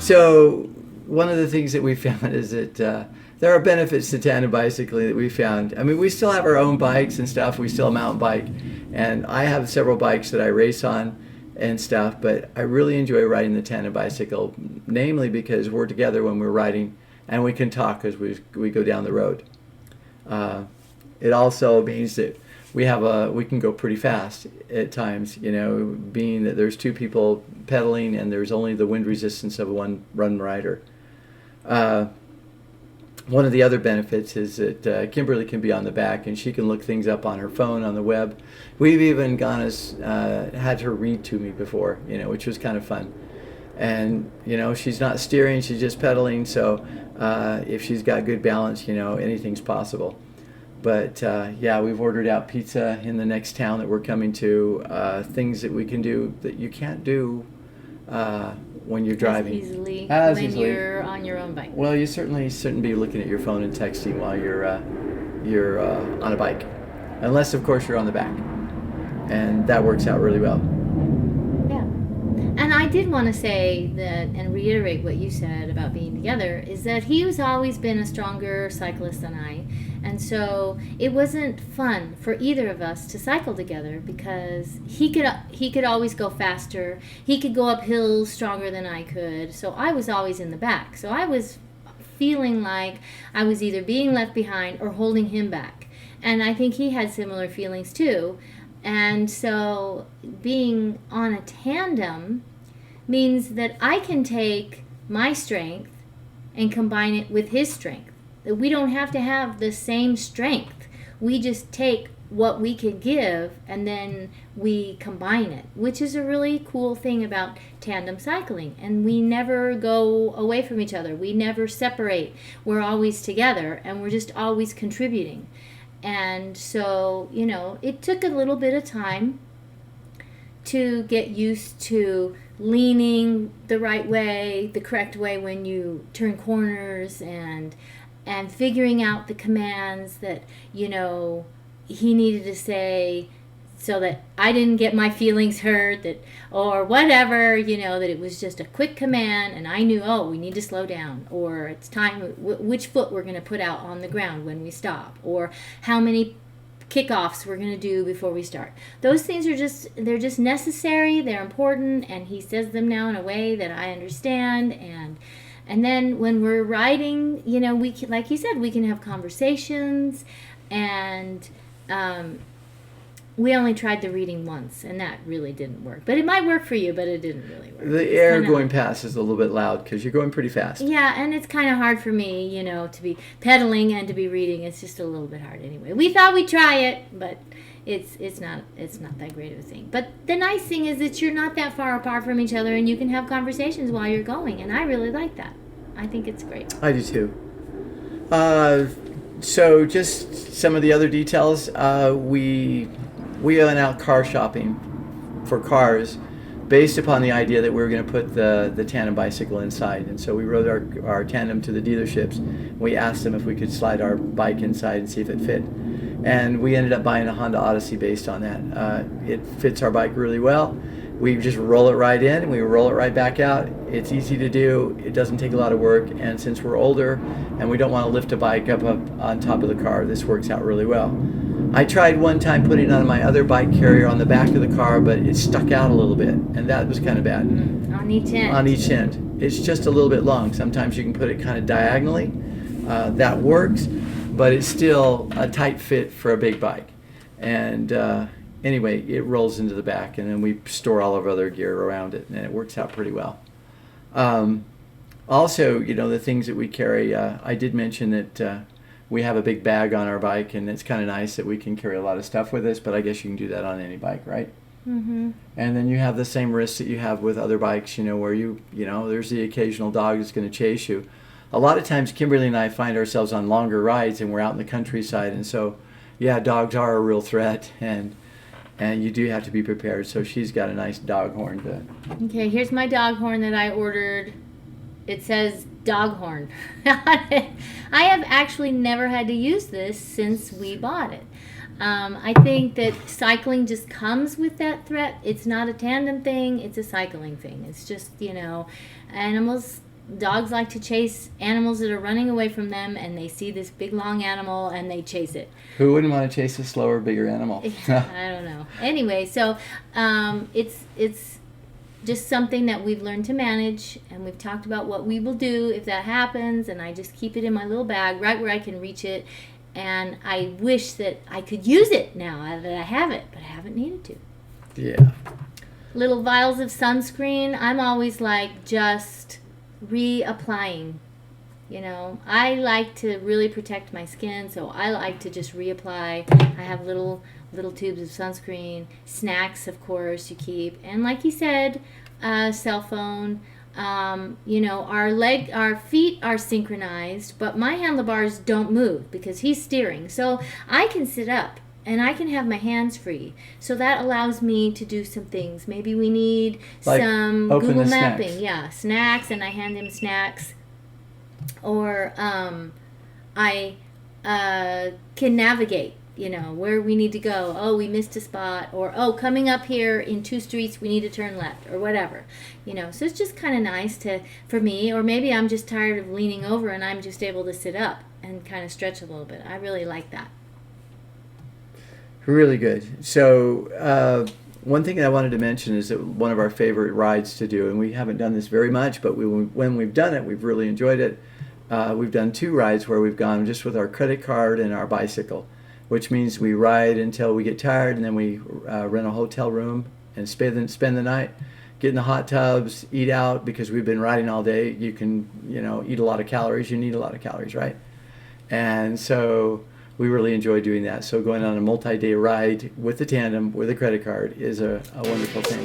So one of the things that we found is that there are benefits to tandem bicycling that we found. I mean, we still have our own bikes and stuff. We still mountain bike, and I have several bikes that I race on and stuff, but I really enjoy riding the tandem bicycle, namely because we're together when we're riding and we can talk as we go down the road. It also means that we can go pretty fast at times, being that there's two people pedaling and there's only the wind resistance of one rider. One of the other benefits is that Kimberly can be on the back and she can look things up on her phone, on the web. We've even had her read to me before, which was kind of fun. And, she's not steering, she's just pedaling, so if she's got good balance, anything's possible. But we've ordered out pizza in the next town that we're coming to, things that we can do that you can't do when you're driving. As easily you're on your own bike. Well, you certainly shouldn't be looking at your phone and texting while you're on a bike, unless of course you're on the back, and that works out really well. Yeah, and I did want to say that and reiterate what you said about being together is that he has always been a stronger cyclist than I. And so it wasn't fun for either of us to cycle together because he could always go faster. He could go up hills stronger than I could. So I was always in the back. So I was feeling like I was either being left behind or holding him back. And I think he had similar feelings too. And so being on a tandem means that I can take my strength and combine it with his strength. That we don't have to have the same strength. We just take what we can give and then we combine it, which is a really cool thing about tandem cycling. And we never go away from each other. We never separate. We're always together and we're just always contributing. And so, it took a little bit of time to get used to leaning the right way, the correct way when you turn corners and figuring out the commands that, he needed to say so that I didn't get my feelings hurt, or whatever, that it was just a quick command and I knew, we need to slow down, or it's time, which foot we're going to put out on the ground when we stop, or how many kickoffs we're going to do before we start. Those things they're just necessary, they're important, and he says them now in a way that I understand, and then when we're riding, we can, like he said, we can have conversations, and we only tried the reading once, and that really didn't work. But it might work for you, but it didn't really work. The air going past is a little bit loud because you're going pretty fast. Yeah, and it's kind of hard for me, to be pedaling and to be reading. It's just a little bit hard anyway. We thought we'd try it, but it's not that great of a thing. But the nice thing is that you're not that far apart from each other and you can have conversations while you're going, and I really like that. I think it's great. I do too. So just some of the other details. We went out car shopping for cars based upon the idea that we were going to put the tandem bicycle inside. And so we rode our tandem to the dealerships. We asked them if we could slide our bike inside and see if it fit. And we ended up buying a Honda Odyssey based on that. It fits our bike really well. We just roll it right in and we roll it right back out. It's easy to do. It doesn't take a lot of work. And since we're older and we don't want to lift a bike up on top of the car, this works out really well. I tried one time putting it on my other bike carrier on the back of the car, but it stuck out a little bit, and that was kind of bad. On each end. On each end. It's just a little bit long. Sometimes you can put it kind of diagonally. That works, but it's still a tight fit for a big bike. And anyway, it rolls into the back, and then we store all of our other gear around it, and it works out pretty well. Also, the things that we carry, I did mention that we have a big bag on our bike, and it's kind of nice that we can carry a lot of stuff with us, but I guess you can do that on any bike, right? Mm-hmm. And then you have the same risks that you have with other bikes, where there's the occasional dog that's going to chase you. A lot of times Kimberly and I find ourselves on longer rides and we're out in the countryside, and so dogs are a real threat, and you do have to be prepared. So she's got a nice dog horn to... Okay, here's my dog horn that I ordered. It says dog horn. I have actually never had to use this since we bought it. I think that cycling just comes with that threat. It's not a tandem thing, it's a cycling thing. It's just, animals dogs like to chase animals that are running away from them, and they see this big long animal and they chase it. Who wouldn't want to chase a slower, bigger animal? I don't know. Anyway, so it's just something that we've learned to manage, and we've talked about what we will do if that happens, and I just keep it in my little bag right where I can reach it, and I wish that I could use it now that I have it, but I haven't needed to. Yeah. Little vials of sunscreen, I'm always like just reapplying. You know, I like to really protect my skin, so I like to just reapply. I have little tubes of sunscreen, snacks, of course, you keep, and like you said, cell phone. You know, our feet are synchronized, but my handlebars don't move because he's steering. So I can sit up and I can have my hands free. So that allows me to do some things. Maybe we need Like some open Google the mapping. snacks. Yeah, snacks, and I hand him snacks. Or I can navigate, you know, where we need to go. Oh, we missed a spot. Or, oh, coming up here in 2 streets, we need to turn left, or whatever. You know, so it's just kind of nice for me. Or maybe I'm just tired of leaning over and I'm just able to sit up and kind of stretch a little bit. I really like that. Really good. So one thing that I wanted to mention is that one of our favorite rides to do, and we haven't done this very much, but when we've done it, we've really enjoyed it. We've done 2 rides where we've gone just with our credit card and our bicycle, which means we ride until we get tired, and then we rent a hotel room and spend the night, get in the hot tubs, eat out, because we've been riding all day. You can, you know, eat a lot of calories. You need a lot of calories, right? And so we really enjoy doing that. So going on a multi-day ride with the Tandem, with a credit card, is a wonderful thing.